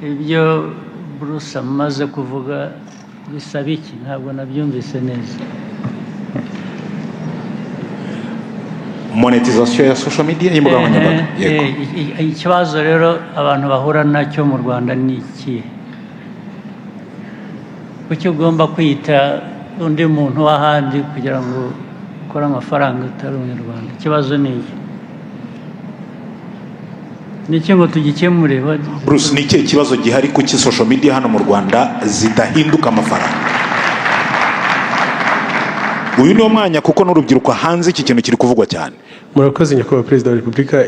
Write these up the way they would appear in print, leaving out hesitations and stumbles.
ibyo Bruce amaze kuvuga bisaba iki ntabwo nabyumvise neza. Monetization ya social media y'imbuga nkoranyambaga. Ikibazo rero abantu bahura nacyo mu Rwanda ni iki? Kuki ugomba kwita undi muntu w'ahandi kugira ngo ukore amafaranga utari umunyarwanda? Ikibazo ni iki? Niki ngo tugikemure? Bruce, ni iki kibazo gihari kuki social media hano mu Rwanda zidahinduka amafaranga? Uyu ni umwanya kuko n'urubyiruko hanze iki kintu kiri kuvugwa cyane. Murakoze nyakubahwa Perezida wa Repubulika.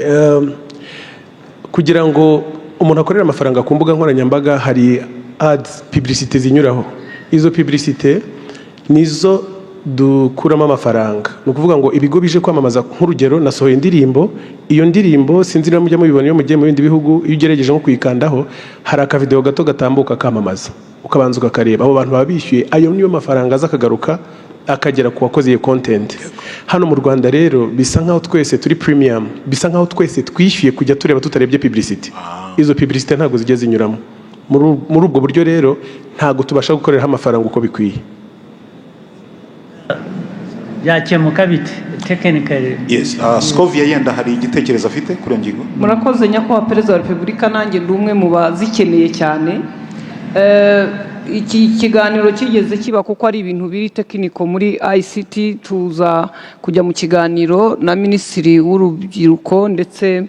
Kugira ngo umuntu akorere amafaranga ku mbuga nkoranyambaga hari ads, publicité zinyuraho. Izo publicité nizo dukuramo amafaranga. Ni ukuvuga ngo ibigo bije kwamamaza, nk'urugero nasohoye indirimbo, iyo ndirimbo sinzi niba mujya mubibona iyo mugiye mu bindi bihugu, iyo ugerageje nko kuyikandaho hari akavideo gato gatambuka kamamaza, ukabanza ukakareba, abo bantu baba bishyuye, ayo niyo mafaranga aza akagaruka akagera ku wakoze iyo content. Hano mu Rwanda rero bisa nkaho twese turi premium, bisa nkaho twese twishyuye kujya tureba tutarebye publicity. Izo publicity ntago zijya zinyuramo. Muri ubwo buryo rero ntago tubasha gukorera amafaranga uko bikwiye. Byakemuka bite technically? Yes, Scovia yenda hari igitekerezo afite kuri ngingo. Murakoze nyakubahwa Perezida wa Repubulika, nanjye ndi umwe mu bazikeneye cyane. Iki kiganiro kigeze kiba kuko ari ibintu biri tekiniko muri ICT, tuza kujya mu kiganiro na Minisitiri w'Urubyiruko ndetse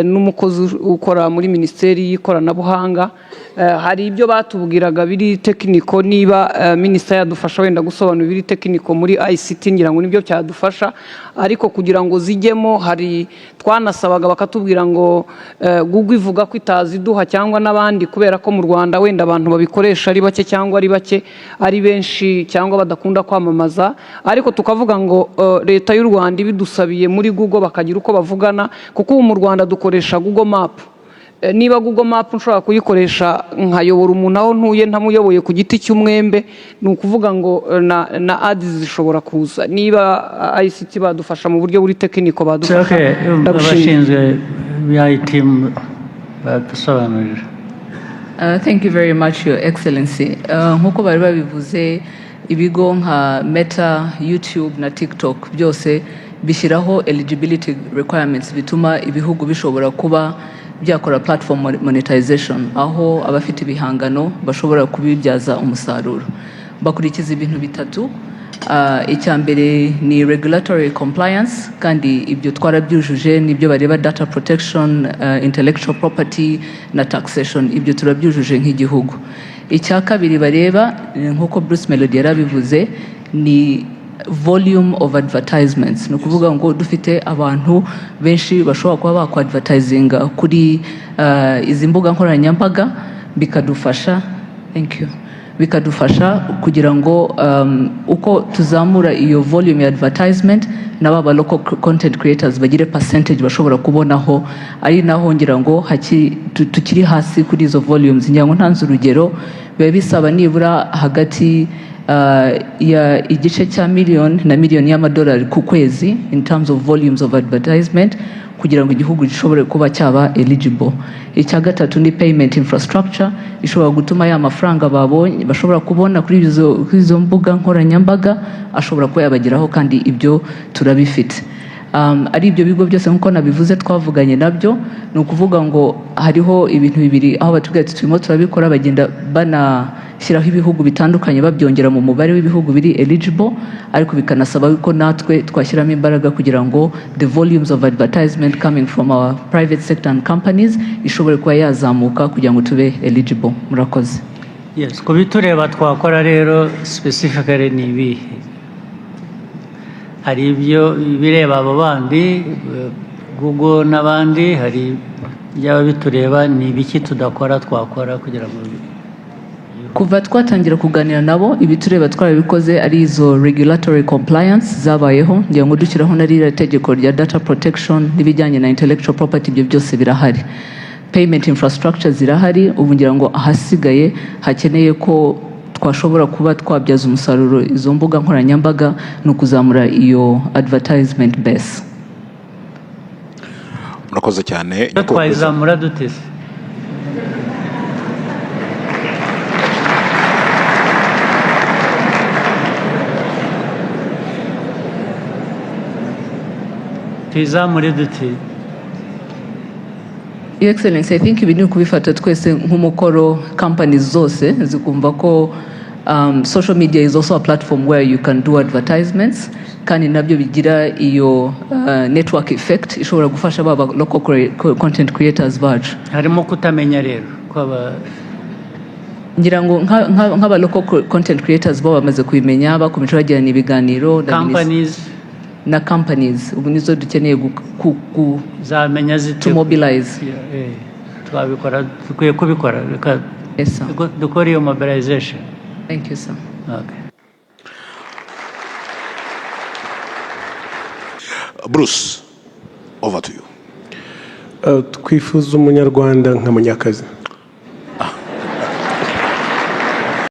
n'umukozi ukora muri Minisiteri y'Ikoranabuhanga. Hari ibyo batubwiraga biri tekiniko, niba Minisitiri yadufasha wenda gusobanura biri tekiniko muri ICT ngira ngo nibyo cyadufasha, ariko kugira ngo zijyemo hari twanasabaga bakatubwira ngo Google ivuga ko itaziduha cyangwa n'abandi, kubera ko mu Rwanda wenda abantu babikoresha ari bake cyangwa ari bake ari benshi cyangwa badakunda kwamamaza, ariko tukavuga ngo leta y'u Rwanda ibidusabiye muri Google bakagira uko bavugana, kuko ubu mu Rwanda dukoresha Google Map. Niba Google Map nshobora kuyikoresha nkayobora umuntu aho ntuye ntamuyoboye ku giti cy'umwembe, ni ukuvuga ngo na ads zishobora kuza. Niba ICT badufasha mu buryo buri tekiniko badufasha. Abashinzwe IT badusobanurira. Thank you very much, Your Excellency. Nkuko bari babivuze, ibigo nka Meta, YouTube na TikTok byose bishyiraho eligibility requirements bituma ibihugu bishobora kuba byakora platform monetization, aho abafite ibihangano bashobora kubibyaza umusaruro. Bakurikiza ibintu bitatu. Icya mbere ni regulatory compliance, kandi ibyo twarabyujuje, nibyo bareba data protection, intellectual property na taxation, ibyo turabyujuje nk'igihugu. Icya kabiri bareba nkuko Bruce Melody yarabivuze ni volume of advertisements. No kuvuga ngo dufite abantu benshi bashobora kuba bakwa advertising kuri izi mbuga nkoranyambaga, bikadufasha bikadufasha kugira ngo uko tuzamura iyo volume ya advertisement n'aba local content creators bagire percentage bashobora kubonaho, ari naho ngira ngo tukiri hasi kuri izo volumes. Ngira ngo ntanze urugero, biba bisaba nibura hagati ya igice cya miliyoni na miliyoni y'amadolari ku kwezi in terms of volumes of advertisement kugira ngo igihugu gishobore kuba cyaba eligible. Icya gatatu ni payment infrastructure, ishobora gutuma ya mafaranga babonye bashobora kubona kuri izo mbuga nkoranyambaga ashobora kuba yabageraho, kandi ibyo turabifite. Ari ibyo bigo byose nkuko nabivuze twavuganye nabyo, ni ukuvuga ngo hariho ibintu bibiri aho batubwira ati turimo turabikora, bagenda banashyiraho ibihugu bitandukanye babyongera mu mubare w'ibihugu biri eligible, ariko bikanasaba ko natwe twashyiramo imbaraga kugira ngo the volumes of advertisement coming from our private sector and companies ishobore kuba yazamuka kugira ngo tube eligible. Murakoze. Yes, kubitureba twakora rero specifically ni ibihe? Hari ibyo bireba abo bandi Google n'abandi, hari byaba bitureba ni ibiki tudakora twakora kugira ngo kuva twatangira kuganira nabo ibitureba twarabikoze, ari izo regulatory compliance zabayeho, ngira ngo dushyiraho na ririya tegeko rya data protection n'ibijyanye na intellectual property, ibyo byose birahari. Payment infrastructure zirahari, ubu ngira ngo ahasigaye hakeneye ko twashobora kuba twabyaza umusaruro izo mbuga nkoranyambaga no kuzamura iyo advertisement base. Murakoze cyane. Twazamura dutese tuyizamure duti. Your Excellency, I think ibintu kubifata twese nk'umukoro companies zose zikumva ko social media is also a platform where you can do advertisements kandi nabyo bigira iyo network effect ishobora gufasha baba local content creators bacu. Harimo kutamenya rero kwaba ngira ngo nk'aba local content creators bo bamaze kubimenya bakomeje bagirana ibiganiro na companies ubu nizo dukeneye zamenya zite to mobilize. Twabikora dukwiye kubikora reka dukora iyo mobilization. Thank you, sir. Okay. Bruce, over to you. Twifuza umunyarwanda nka munyakazi.